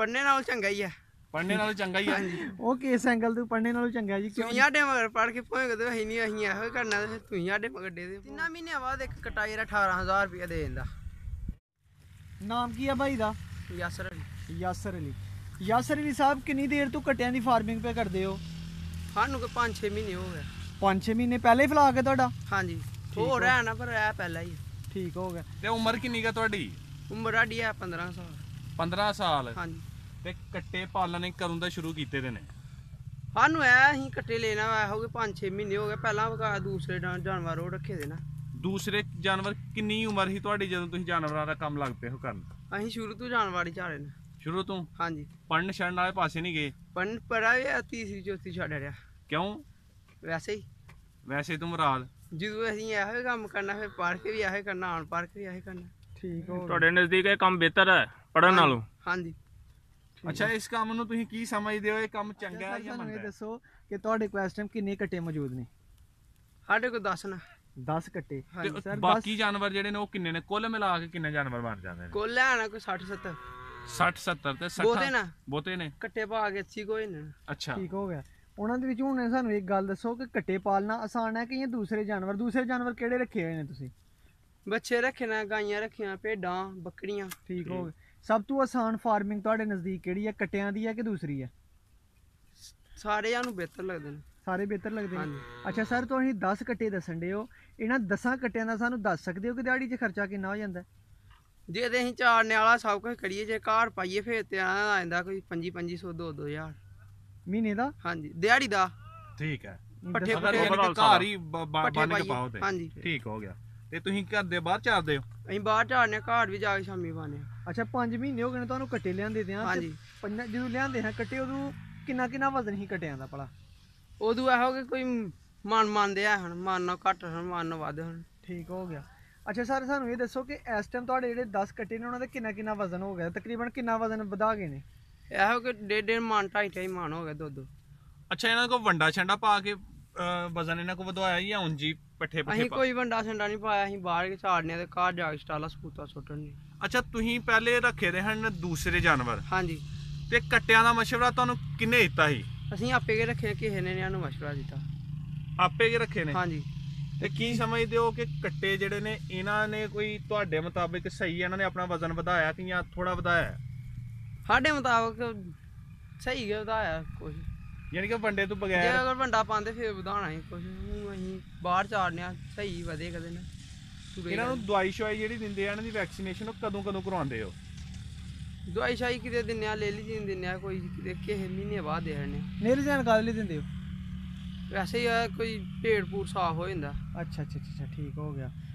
पढ़ने नाल चंगा ही है। पढ़ने नालों चंगा ही है। ਉਹ ਕਿਸ ਐਂਗਲ ਤੋਂ ਪੜ੍ਹਨੇ ਨਾਲੋਂ ਚੰਗਾ ਜੀ ਕਿਉਂ? ਤੂੰ ਸਾਡੇ ਮਗਰ ਪੜ ਕੇ ਭੋਂਗ ਤੇ ਅਸੀਂ ਨਹੀਂ ਇਹੋ ਹੀ ਕਰਨਾ ਤੇ ਤੂੰ ਸਾਡੇ ਮਗਰ ਦੇ ਦੇ। 3 ਮਹੀਨਿਆਂ ਬਾਅਦ ਇੱਕ ਕਟਾਈ ਦਾ 18000 ਰੁਪਇਆ ਦੇ ਦਿੰਦਾ। ਨਾਮ ਕੀ ਆ ਭਾਈ ਦਾ? ਯਾਸਰ ਅਲੀ। ਯਾਸਰ ਅਲੀ। ਯਾਸਰ ਅਲੀ ਸਾਹਿਬ ਕਿੰਨੀ ਦੇਰ ਤੋਂ ਕੱਟਿਆਂ ਦੀ ਫਾਰਮਿੰਗ ਪੇ ਕਰਦੇ ਹੋ? ਸਾਨੂੰ ਕੋਈ 5-6 ਮਹੀਨੇ ਹੋ ਗਏ। 5-6 ਮਹੀਨੇ ਪਹਿਲੇ ਹੀ ਫਲਾ ਕੇ ਤੁਹਾਡਾ? ਹਾਂਜੀ ਹੋ ਰਿਹਾ ਨਾ ਪਰ ਇਹ ਪਹਿਲਾਂ ਹੀ। ਠੀਕ ਹੋ ਗਿਆ। ਤੇ ਉਮਰ ਕਿੰਨੀ ਗਾ ਤੁਹਾਡੀ? ਉਮਰ ਸਾਡੀ ਹੈ 15 ਸਾਲ। 15 ਸਾਲ। ਹਾਂਜੀ ਤੇ ਕੱਟੇ ਪਾਲਣੇ ਕਦੋਂ ਦਾ ਸ਼ੁਰੂ ਕੀਤੇ ਦੇ ਨੇ? ਸਾਨੂੰ ਐ ਅਸੀਂ ਕੱਟੇ ਲੈਣਾ ਵਾ ਹੋ ਗਏ 5-6 ਮਹੀਨੇ ਹੋ ਗਏ। ਪਹਿਲਾਂ ਦੂਸਰੇ ਜਾਨਵਰ ਉਹ ਰੱਖੇ ਦੇ ਨਾ। ਦੂਸਰੇ ਜਾਨਵਰ ਕਿੰਨੀ ਉਮਰ ਸੀ ਤੁਹਾਡੀ ਜਦੋਂ ਤੁਸੀਂ ਜਾਨਵਰਾਂ ਦਾ ਕੰਮ ਲੱਗ ਪਏ ਹੋ ਕਰਨ? ਅਸੀਂ ਸ਼ੁਰੂ ਤੋਂ ਜਾਨਵਰ ਹੀ ਚਾਰੇ ਨੇ। ਸ਼ੁਰੂ ਤੋਂ? ਹਾਂਜੀ। ਪੜਨ ਛੜਨ ਵਾਲੇ ਪਾਸੇ ਨਹੀਂ ਗਏ? ਪੜਾ ਵੀ ਤੀਸਰੀ ਚੌਥੀ ਛੱਡ ਰਿਹਾ। ਕਿਉਂ? ਵੈਸੇ ਹੀ। ਵੈਸੇ ਤੋਂ ਮੁਰਾਦ? ਜਦੋਂ ਅਸੀਂ ਇਹੋ ਹੀ ਕੰਮ ਕਰਨਾ ਫਿਰ ਪੜ ਕੇ ਵੀ ਇਹੋ ਕਰਨਾ, ਆਣ ਪੜ ਕੇ ਵੀ ਇਹੋ ਕਰਨਾ। ਠੀਕ ਹੋ। ਤੁਹਾਡੇ ਨਜ਼ਦੀਕ ਇਹ ਕੰਮ ਬਿਹਤਰ ਹੈ ਪੜਨ ਨਾਲੋਂ? ਹਾਂਜੀ। ਅੱਛਾ ਇਸ ਕੰਮ ਨੂੰ ਤੁਸੀਂ ਕੀ ਸਮਝਦੇ ਹੋ? ਇਹ ਕੰਮ ਚੰਗਾ ਹੈ ਜਾਂ ਸਾਨੂੰ ਮੰਦਾ ਇਹ ਹੈ? ਦੱਸੋ ਕਿ ਤੁਹਾਡੇ ਕੋਲ ਇਸ ਟਾਈਮ ਕਿੰਨੇ ਕੱਟੇ ਮੌਜੂਦ ਨੇ? ਸਾਡੇ ਕੋਲ 10 ਨਾ। 10 ਕੱਟੇ। ਤੇ ਸਰ ਬਾਕੀ ਜਾਨਵਰ ਜਿਹੜੇ ਨੇ ਉਹ ਕਿੰਨੇ ਨੇ? ਕੁੱਲ ਮਿਲਾ ਕੇ ਕਿੰਨੇ ਜਾਨਵਰ ਬਣ ਜਾਂਦੇ ਨੇ? ਕੋਲ ਲੈਣਾ ਕੋਈ 60-70। 60 70 ਤੇ 60 ਬਹੁਤੇ ਨਾ ਬਹੁਤੇ ਨੇ। ਕੱਟੇ ਪਾ ਕੇ 80 ਕੋਈ ਨਾ। ਅੱਛਾ ਠੀਕ ਹੋ ਗਿਆ। ਉਹਨਾਂ ਦੇ ਵਿੱਚ ਹੁਣ ਸਾਨੂੰ ਇੱਕ ਗੱਲ ਦੱਸੋ ਕਿ ਕੱਟੇ ਪਾਲਣਾ ਆਸਾਨ ਹੈ ਕਿ ਇਹ ਦੂਸਰੇ ਜਾਨਵਰ ਕਿਹੜੇ ਰੱਖੇ ਹੋਏ ਨੇ ਤੁਸੀਂ? ਬੱਚੇ ਰੱਖੇ ਨਾ, ਗਾਈਆਂ ਰੱਖੀਆਂ, ਭੇਡਾਂ, ਬੱਕਰੀਆਂ। ਠੀਕ ਹੋ ਗਿਆ। ਸਭ ਤੋਂ ਆਸਾਨ ਫਾਰਮਿੰਗ ਤੁਹਾਡੇ ਨਜ਼ਦੀਕ ਕਿਹੜੀ ਹੈ, ਕੱਟਿਆਂ ਦੀ ਹੈ ਕਿ ਦੂਸਰੀ ਹੈ? ਸਾਰਿਆਂ ਨੂੰ ਬਿਹਤਰ ਲੱਗਦੇ ਨੇ। ਸਾਰੇ ਬਿਹਤਰ ਲੱਗਦੇ ਨੇ। ਹਾਂਜੀ। ਅੱਛਾ ਸਰ ਤੁਸੀਂ 10 ਕੱਟੇ ਦੱਸਣ ਦੇ ਹੋ, ਇਹਨਾਂ 10 ਕੱਟਿਆਂ ਦਾ ਸਾਨੂੰ ਦੱਸ ਸਕਦੇ ਹੋ ਕਿ ਦਿਹਾੜੀ 'ਚ ਖਰਚਾ ਕਿੰਨਾ ਹੋ ਜਾਂਦਾ? ਜੇ ਤੇ ਅਸੀਂ ਚਾਰਨੇ ਵਾਲਾ ਸਭ ਕੁਝ ਕਰੀਏ, ਜੇ ਘਰ ਪਾਈਏ ਫਿਰ ਤੇ ਆ ਜਾਂਦਾ ਕੋਈ 2500 2-2000 ਮਹੀਨੇ ਦਾ? ਹਾਂਜੀ ਦਿਹਾੜੀ ਦਾ। ਠੀਕ ਹੈ। ਪੱਠੇ ਅਗਰ ਪੁੱਠੇ ਯਾਨੀ ਕਿ ਘਰ ਹੀ ਪੱਠੇ ਬੰਨ ਕੇ ਪਾਈਏ। ਪਾਓ ਤੇ ਹਾਂਜੀ। ਠੀਕ ਹੋ ਗਿਆ। ਤੇ ਤੁਸੀਂ ਘਰ ਦੇ ਬਾਹਰ ਚਾਰਦੇ ਹੋ? ਅਸੀਂ ਬਾਹਰ ਝਾੜਨੇ, ਘਰ ਵੀ ਜਾ ਕੇ ਸ਼ਾਮੀ ਪਾਉਂਦੇ ਹਾਂ। ਅੱਛਾ 5 ਮਹੀਨੇ ਹੋ ਗਏ ਨੇ ਤੁਹਾਨੂੰ ਕੱਟੇ ਲਿਆਂਦੇ ਦਿਆਂ? ਹਾਂਜੀ। ਜਦੋਂ ਲਿਆਂਦੇ ਹਾਂ ਕੱਟੇ ਉਦੋਂ ਕਿੰਨਾ ਵਜ਼ਨ ਸੀ ਕੱਟਿਆਂ ਦਾ ਭਲਾ? ਉਦੋਂ ਇਹੋ ਕਿ ਕੋਈ ਮਨ ਮੰਨਦੇ ਆ ਹੁਣ, ਮਨ ਨਾਲ ਘੱਟ ਹੁਣ, ਮਨ ਨਾਲ ਵੱਧ ਹੁਣ। ਠੀਕ ਹੋ ਗਿਆ। ਅੱਛਾ ਸਰ ਸਾਨੂੰ ਇਹ ਦੱਸੋ ਕਿ ਇਸ ਟਾਈਮ ਤੁਹਾਡੇ ਜਿਹੜੇ 10 ਕੱਟੇ ਨੇ ਉਹਨਾਂ ਦਾ ਕਿੰਨਾ ਵਜ਼ਨ ਹੋ ਗਿਆ? ਤਕਰੀਬਨ ਕਿੰਨਾ ਵਜ਼ਨ ਵਧਾ ਗਏ ਨੇ? ਇਹੋ ਕਿ 1.5 ਮਨ 2.5 ਮਨ ਹੋ ਗਿਆ ਦੁੱਧ। ਅੱਛਾ ਇਹਨਾਂ ਕੋਲ ਵੰਡਾ ਛੰਡਾ ਪਾ ਕੇ ਵਜ਼ਨ ਇਹਨਾਂ ਕੋ ਵਧਵਾਇਆ ਜਾਂ ਉਂਝ ਹੀ ਪੱਠੇ ਅਸੀਂ ਕੋਈ ਵੰਡਾ ਸੰਡਾ ਨਹੀਂ ਪਾਇਆ, ਅਸੀਂ ਬਾਹਰ ਕੇ ਝਾੜਨੇ ਤੇ ਘਰ ਜਾ ਕੇ ਸਟਾਲਾ ਸਪੂਤਾ ਸੁੱਟਣੇ। ਅੱਛਾ ਤੁਸੀਂ ਪਹਿਲੇ ਰੱਖੇ ਦੇ ਹਨ ਦੂਸਰੇ ਜਾਨਵਰ ਹਾਂਜੀ। ਤੇ ਕੱਟਿਆਂ ਦਾ ਮਸ਼ਵਰਾ ਤੁਹਾਨੂੰ ਕਿੰਨੇ ਦਿੱਤਾ ਸੀ? ਅਸੀਂ ਆਪੇ ਕੇ ਰੱਖੇ, ਕਿਸੇ ਨੇ ਸਾਨੂੰ ਮਸ਼ਵਰਾ ਦਿੱਤਾ। ਆਪੇ ਕੇ ਰੱਖੇ ਨੇ? ਹਾਂਜੀ। ਤੇ ਕੀ ਸਮਝਦੇ ਹੋ ਕਿ ਕੱਟੇ ਜਿਹੜੇ ਨੇ ਇਹਨਾਂ ਨੇ ਕੋਈ ਤੁਹਾਡੇ ਮੁਤਾਬਿਕ ਸਹੀ ਇਹਨਾਂ ਨੇ ਆਪਣਾ ਵਜ਼ਨ ਵਧਾਇਆ ਕਿ ਜਾਂ ਥੋੜਾ ਵਧਾਇਆ? ਸਾਡੇ ਮੁਤਾਬਕ ਸਹੀ ਗਿਆ ਵਧਾਇਆ ਕੁਛ। ਯਾਨੀ ਕਿ ਵੰਡੇ ਤੋਂ ਜੇ ਬਗੈਰ? ਅਗਰ ਵੰਡਾ ਪਾਉਂਦੇ ਫਿਰ ਵਧਾਉਣਾ ਹੀ ਕੁਛ। ਅਸੀਂ ਬਾਹਰ ਚਾੜਨੇ ਆ, ਸਹੀ ਵਧੇ ਕਦੇ ਨਾ। ਇਹਨਾਂ ਨੂੰ ਦਵਾਈ ਸ਼ਵਾਈ ਜਿਹੜੀ ਦਿੰਦੇ ਆ ਇਹਨਾਂ ਦੀ ਵੈਕਸੀਨੇਸ਼ਨ ਉਹ ਕਦੋਂ ਕਰਵਾਉਂਦੇ ਹੋ? ਦਵਾਈ ਸ਼ਾਈ ਕਿਤੇ ਦਿੰਨੇ ਆ, ਲੈ ਲਈ ਜੀ ਦਿੰਨੇ ਆ, ਕੋਈ ਕਿਤੇ ਕਿਸੇ ਮਹੀਨੇ ਬਾਅਦ ਦੇ ਦਿੰਦੇ ਆ। ਨੇਲ ਜਾਨ ਕਾਹਦੇ ਲਈ ਦਿੰਦੇ ਹੋ? ਵੈਸੇ ਹੀ ਆ ਕੋਈ ਢੇੜ ਪੂਰ ਸਾਫ਼ ਹੋ ਜਾਂਦਾ। ਅੱਛਾ ਠੀਕ ਹੋ ਗਿਆ।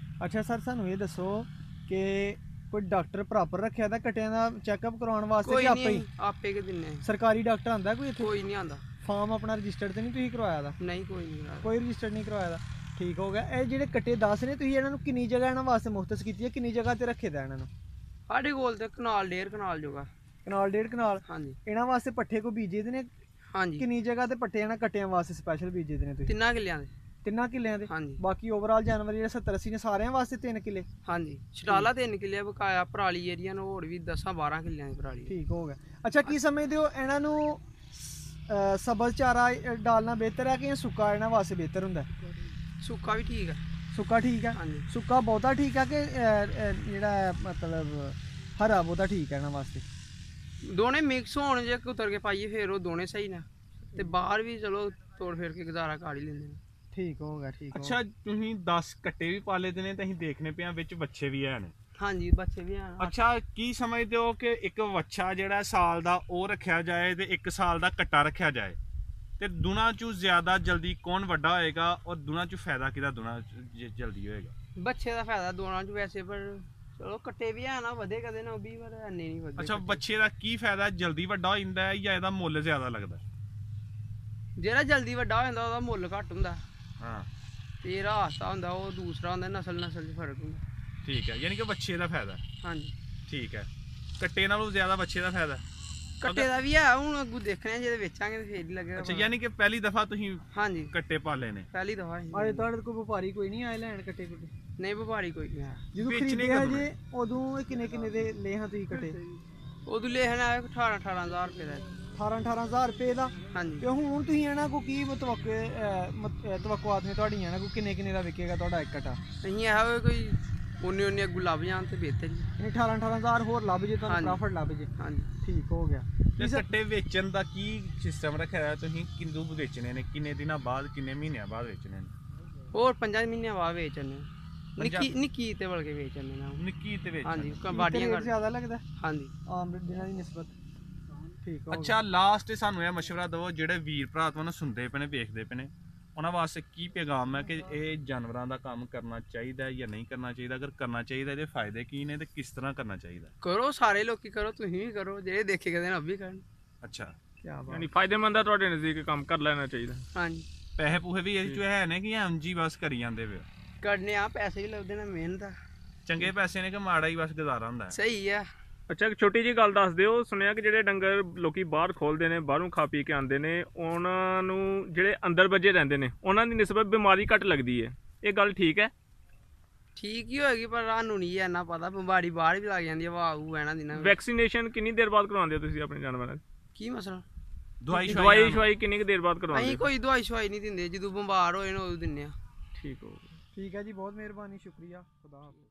ਅੱਛਾ ਸਰ ਸਾਨੂੰ ਇਹ ਦੱਸੋ ਕਿ ਕੋਈ ਡਾਕਟਰ ਪ੍ਰੋਪਰ ਰੱਖਿਆ ਤਾਂ ਕੱਟਿਆਂ ਦਾ ਚੈੱਕਅਪ ਕਰਵਾਉਣ ਵਾਸਤੇ ਕੋਈ ਕਿ ਆਪੇ ਨਹੀਂ, ਹੀ? ਆਪੇ ਕੇ ਦਿੰਨੇ ਆ। ਸਰਕਾਰੀ ਡਾਕਟਰ ਆਂਦਾ ਕੋਈ ਇੱਥੇ? ਕੋਈ ਨਹੀਂ ਆਂਦਾ। ਫਾਰਮ ਆਪਣਾ ਰਜਿਸਟਰਡ ਤੇ ਨਹੀਂ ਤੁਸੀਂ ਕਰਵਾਇਆ ਦਾ? ਨਹੀਂ ਕੋਈ ਨਹੀਂ ਕਰਾਇਆ। ਕੋਈ ਰਜਿਸਟਰਡ ਨਹੀਂ ਕਰਵਾਇਆ ਦਾ। ਠੀਕ ਹੋ ਗਿਆ। ਇਹ ਜਿਹੜੇ ਕੱਟੇ 10 ਨੇ ਤੁਸੀਂ ਇਹਨਾਂ ਨੂੰ ਕਿੰਨੀ ਜਗ੍ਹਾ ਇਹਨਾਂ ਵਾਸਤੇ ਮੁਖਤਸ ਕੀਤੀ ਹੈ, ਕਿੰਨੀ ਜਗ੍ਹਾ ਤੇ ਰੱਖੇ ਦਾ ਇਹਨਾਂ ਨੂੰ? ਸਾਡੇ ਕੋਲ ਤੇ ਕਨਾਲ 1.5 ਕਨਾਲ ਜੋਗਾ। ਕਨਾਲ 1.5 ਕਨਾਲ? ਹਾਂਜੀ। ਇਹਨਾਂ ਵਾਸਤੇ ਪੱਠੇ ਕੋ ਬੀਜੇ ਦੇ ਨੇ? ਹਾਂਜੀ। ਕਿੰਨੀ ਜਗ੍ਹਾ ਤੇ ਪੱਠੇ ਇਹਨਾਂ ਕੱਟਿਆਂ ਵਾਸਤੇ ਸਪੈਸ਼ਲ ਬੀਜੇ ਦੇ ਨੇ ਤੁਸੀਂ? 3 ਕਿੱਲਿਆਂ ਦੇ। 3 ਕਿੱਲਿਆਂ ਦੇ? ਹਾਂਜੀ। ਬਾਕੀ ਓਵਰਆਲ ਜਾਨਵਰ ਜਿਹੜੇ 70-80 ਨੇ ਸਾਰਿਆਂ ਵਾਸਤੇ 3 ਕਿੱਲੇ? ਹਾਂਜੀ। ਛਟਾਲਾ 3 ਕਿੱਲੇ ਬਕਾਇਆ, ਪਰਾਲੀ ਏਰੀਆ ਨੂੰ ਹੋਰ ਵੀ 10-12 ਕਿੱਲਿਆਂ ਦੀ ਪਰਾਲੀ। ਠੀਕ ਹੋ ਗਿਆ। ਅੱਛਾ ਕੀ ਸਮਝਦੇ ਹੋ ਇਹਨਾਂ ਨੂੰ ਸਬਜ਼ ਚਾਰਾ ਡਾਲਣਾ ਬਿਹਤਰ ਹੈ ਕਿ ਸੁੱਕਾ ਇਹਨਾਂ ਵਾਸਤੇ ਬਿਹਤਰ ਹੁੰਦਾ? ਸੁੱਕਾ ਵੀ ਠੀਕ ਹੈ। ਸੁੱਕਾ ਠੀਕ ਹੈ? ਹਾਂਜੀ। ਸੁੱਕਾ ਬਹੁਤਾ ਠੀਕ ਹੈ ਕਿ ਜਿਹੜਾ ਮਤਲਬ ਹਰਾ ਬਹੁਤਾ ਠੀਕ ਹੈ ਇਹਨਾਂ ਵਾਸਤੇ? ਦੋਨੇ ਮਿਕਸ ਹੋਣ, ਜੇ ਕੁਤਰ ਕੇ ਪਾਈਏ ਫਿਰ ਉਹ ਦੋਨੇ ਸਹੀ ਨੇ। ਤੇ ਬਾਹਰ ਵੀ ਚਲੋ ਤੋੜ ਫੇਰ ਕੇ ਗੁਜ਼ਾਰਾ ਕਰ ਹੀ ਲੈਂਦੇ ਨੇ। ਠੀਕ ਹੋ ਗਿਆ। ਠੀਕ। ਅੱਛਾ ਤੁਸੀਂ 10 ਕੱਟੇ ਵੀ ਪਾਲੇ ਦੇ ਨੇ ਤੇ ਅਸੀਂ ਦੇਖਨੇ ਪਿਆ ਵਿੱਚ ਬੱਚੇ ਵੀ ਹੈ ਨੇ? ਹਾਂਜੀ ਬੱਚੇ ਵੀ ਹਨ। ਅੱਛਾ ਕੀ ਸਮਝਦੇ ਹੋ ਕਿ ਇੱਕ ਵੱਛਾ ਜਿਹੜਾ ਸਾਲ ਦਾ ਉਹ ਰੱਖਿਆ ਜਾਏ ਤੇ 1 ਸਾਲ ਦਾ ਕੱਟਾ ਰੱਖਿਆ ਜਾਏ ਤੇ ਦੋਨਾਂ ਚੋਂ ਜ਼ਿਆਦਾ ਜਲਦੀ ਕੌਣ ਵੱਡਾ ਹੋਏਗਾ ਔਰ ਦੋਨਾਂ ਚੋਂ ਫਾਇਦਾ ਕਿਹਦਾ ਦੋਨਾਂ ਜਲਦੀ ਹੋਏਗਾ? ਬੱਚੇ ਦਾ ਫਾਇਦਾ ਦੋਨਾਂ ਚ ਵੈਸੇ, ਪਰ ਚਲੋ ਕੱਟੇ ਵੀ ਹੈ ਨਾ, ਵਧੇ ਕਦੇ ਨਾ ਉਹ ਵੀ, ਪਰ ਇੰਨੇ ਨਹੀਂ ਵਧੇ। ਅੱਛਾ ਬੱਚੇ ਦਾ ਕੀ ਫਾਇਦਾ? ਜਲਦੀ ਵੱਡਾ ਹੋ ਜਾਂਦਾ ਹੈ ਜਾਂ ਇਹਦਾ ਮੁੱਲ ਜ਼ਿਆਦਾ ਲੱਗਦਾ? ਜਿਹੜਾ ਜਲਦੀ ਵੱਡਾ ਹੋ ਜਾਂਦਾ ਉਹਦਾ ਮੁੱਲ ਘੱਟ ਹੁੰਦਾ। ਹਾਂ। ਤੇ ਜਿਹੜਾ ਹਾਸਾ ਹੁੰਦਾ ਉਹ ਦੂਸਰਾ ਹੁੰਦਾ, ਨਸਲ 'ਚ ਫਰਕ ਹੁੰਦਾ। ਠੀਕ ਹੈ, ਯਾਨੀ ਕਿ ਬੱਚੇ ਦਾ ਫਾਇਦਾ? ਹਾਂਜੀ। ਠੀਕ ਹੈ। ਕੱਟੇ ਨਾਲੋਂ ਜ਼ਿਆਦਾ ਬੱਚੇ ਦਾ ਫਾਇਦਾ? ਕੱਟੇ ਦਾ ਵੀ ਹੈ, ਹੁਣ ਅੱਗੋਂ ਦੇਖਣੇ ਜੇ ਵੇਚਾਂਗੇ ਤੇ ਫੇਰ ਹੀ ਲੱਗੇਗਾ। ਅੱਛਾ ਯਾਨੀ ਕਿ ਪਹਿਲੀ ਦਫਾ ਤੁਸੀਂ ਹਾਂਜੀ ਕੱਟੇ ਪਾਲੇ ਨੇ? ਪਹਿਲੀ ਦਫਾ। ਅਜੇ ਤੁਹਾਡੇ ਕੋਲ ਵਪਾਰੀ ਕੋਈ ਨਹੀਂ ਆਏ ਲੈਣ ਕੱਟੇ ਕੁੱਟੇ? ਨਹੀਂ ਵਪਾਰੀ ਕੋਈ ਨਹੀਂ ਆਇਆ। ਜਦੋਂ ਖਰੀਦੇ ਜੇ ਉਦੋਂ ਕਿੰਨੇ ਦੇ ਲਏ ਹਾਂ ਤੁਸੀਂ ਕੱਟੇ? ਉਦੋਂ ਲਿਖਣਾ 18,000 ਰੁਪਏ ਦਾ 18,000 ਰੁਪਏ ਦਾ। ਹਾਂਜੀ ਤੇ ਹੁਣ ਤੁਸੀਂ ਇਹਨਾਂ ਕੋ ਕੀ ਤਵੱਕੁਆਤ ਨੇ ਤੁਹਾਡੀਆਂ ਇਹਨਾਂ ਕੋ ਕਿੰਨੇ ਦਾ ਵਿਕੇਗਾ ਤੁਹਾਡਾ ਇੱਕ ਕਟਾ? ਅਸੀਂ ਇਹੋ ਕੋਈ 19 ਅੱਗੂ ਲੱਭ ਜਾਣ ਤੇ ਬਿਹਤਰ ਹੀ। ਨਹੀਂ 18,000 ਹੋਰ ਲੱਭ ਜੇ ਤੁਹਾਨੂੰ ਹਾਂਜੀ। ਪ੍ਰੋਫਿਟ ਲੱਭ ਜੇ। ਹਾਂਜੀ ਠੀਕ ਹੋ ਗਿਆ। ਤੇ ਕੱਟੇ ਵੇਚਣ ਦਾ ਕੀ ਸਿਸਟਮ ਰੱਖਿਆ ਹੋਇਆ ਤੁਸੀਂ? ਕਿੰਦੂ ਵੇਚਣੇ ਨੇ, ਕਿੰਨੇ ਦਿਨਾਂ ਬਾਅਦ, ਕਿੰਨੇ ਮਹੀਨਿਆਂ ਬਾਅਦ ਵੇਚਣੇ ਨੇ? ਹੋਰ 5 ਮਹੀਨਿਆਂ ਬਾਅਦ ਵੇਚਣੇ। ਪੰਜਾਂ- ਨਿੱਕੀ ਤੇ ਵਲ ਕੇ ਵੇਚਣੇ ਨਾ। ਨਿੱਕੀ ਤੇ ਵੇਚਣੇ। ਹਾਂਜੀ ਕੀ ਬਾਡੀਆਂ ਰੇਟ ਕਰ। ਜ਼ਿਆਦਾ ਲੱਗਦਾ ਹਾਂਜੀ ਆਮ ਦਿਨਾਂ ਦੀ ਨਿਸਬਤ? ਠੀਕ ਹੋ ਗਿਆ। ਅੱਛਾ ਲਾਸਟ ਸਾਨੂੰ ਇਹ ਮਸ਼ਵਰਾ ਦਿਓ, ਜਿਹੜੇ ਵੀਰ ਭਰਾ ਤੁਹਾਨੂੰ ਸੁਣਦੇ ਪਏ ਨੇ, ਵੇਖਦੇ ਪਏ ਨੇ, ਉਹਨਾਂ ਵਾਸਤੇ ਕੀ ਪੈਗਾਮ ਹੈ ਕਿ ਇਹ ਜਾਨਵਰਾਂ ਦਾ ਕੰਮ ਕਰਨਾ ਚਾਹੀਦਾ ਜਾਂ ਨਹੀਂ ਕਰਨਾ ਚਾਹੀਦਾ? ਅਗਰ ਕਰਨਾ ਚਾਹੀਦਾ ਇਹਦੇ ਫਾਇਦੇ ਕੀ ਨੇ ਤੇ ਕਿਸ ਤਰ੍ਹਾਂ ਕਰਨਾ ਚਾਹੀਦਾ? ਕਰੋ, ਸਾਰੇ ਲੋਕੀ ਕਰੋ, ਤੁਸੀਂ ਵੀ ਕਰੋ, ਜਿਹੜੇ ਦੇਖੇ ਕਦੇ ਨਾ ਉਹ ਵੀ ਕਰਨ। ਅੱਛਾ ਕੀ ਬਾਤ। ਯਾਨੀ ਫਾਇਦੇਮੰਦ ਆ ਤੁਹਾਡੇ ਨਜ਼ਦੀਕ ਕੰਮ ਕਰ ਲੈਣਾ ਚਾਹੀਦਾ। ਹਾਂਜੀ ਪੈਸੇ ਪੂਹੇ ਵੀ ਇਹਦੇ ਚ ਹੈ ਨੇ ਕਿ ਐਮ ਜੀ ਬਸ ਕਰੀ ਜਾਂਦੇ ਵੇ? ਕਰਨੇ ਆ, ਪੈਸੇ ਵੀ ਲੱਗਦੇ ਨੇ, ਮਿਹਨਤ ਆ। ਚੰਗੇ ਪੈਸੇ ਨੇ ਕਿ ਮਾੜਾ ਹੀ ਬਸ ਗੁਜ਼ਾਰਾ ਹੁੰਦਾ ਹੈ? ਸਹੀ ਆ। ਅੱਛਾ ਇੱਕ ਛੋਟੀ ਜੀ ਗੱਲ ਦੱਸ ਦਿਓ, ਸੁਣਿਆ ਕਿ ਜਿਹੜੇ ਡੰਗਰ ਲੋਕੀ ਬਾਹਰ ਖੋਲਦੇ ਨੇ, ਬਾਹਰੋਂ ਖਾ ਪੀ ਕੇ ਆਉਂਦੇ ਨੇ, ਉਹਨਾਂ ਨੂੰ ਜਿਹੜੇ ਅੰਦਰ ਵੱਜੇ ਰਹਿੰਦੇ ਨੇ ਉਹਨਾਂ ਦੀ ਨਿਸਬਤ ਬਿਮਾਰੀ ਘੱਟ ਲੱਗਦੀ ਹੈ, ਇਹ ਗੱਲ ਠੀਕ ਹੈ? ਠੀਕ ਹੀ ਹੋਏਗੀ, ਪਰ ਸਾਨੂੰ ਨਹੀਂ ਇੰਨਾ ਪਤਾ। ਬਿਮਾਰੀ ਬਾਹਰ ਵੀ ਲੱਗ ਜਾਂਦੀ ਆ, ਵਾਹੂ ਇਹਨਾਂ ਦਿਨਾਂ ਵਿੱਚ। ਵੈਕਸੀਨੇਸ਼ਨ ਕਿੰਨੀ ਦੇਰ ਬਾਅਦ ਕਰਵਾਉਂਦੇ ਹੋ ਤੁਸੀਂ ਆਪਣੇ ਜਾਨਵਰਾਂ ਦੀ? ਕੀ ਮਸਲਾ? ਦਵਾਈ ਦਵਾਈ ਸ਼ਵਾਈ ਕਿੰਨੀ ਕੁ ਦੇਰ ਬਾਅਦ ਕਰਵਾਉਂਦੇ ਅਸੀਂ ਹੋ? ਕੋਈ ਦਵਾਈ ਸ਼ਵਾਈ ਨਹੀਂ ਦਿੰਦੇ, ਜਦੋਂ ਬਿਮਾਰ ਹੋਏ ਨੇ ਉਦੋਂ ਦਿੰਦੇ ਆ। ਠੀਕ ਹੋ ਠੀਕ ਹੈ ਜੀ, ਬਹੁਤ ਮਿਹਰਬਾਨੀ, ਸ਼ੁਕਰੀਆ, ਖੁਦਾ ਹਾਫਿਜ਼।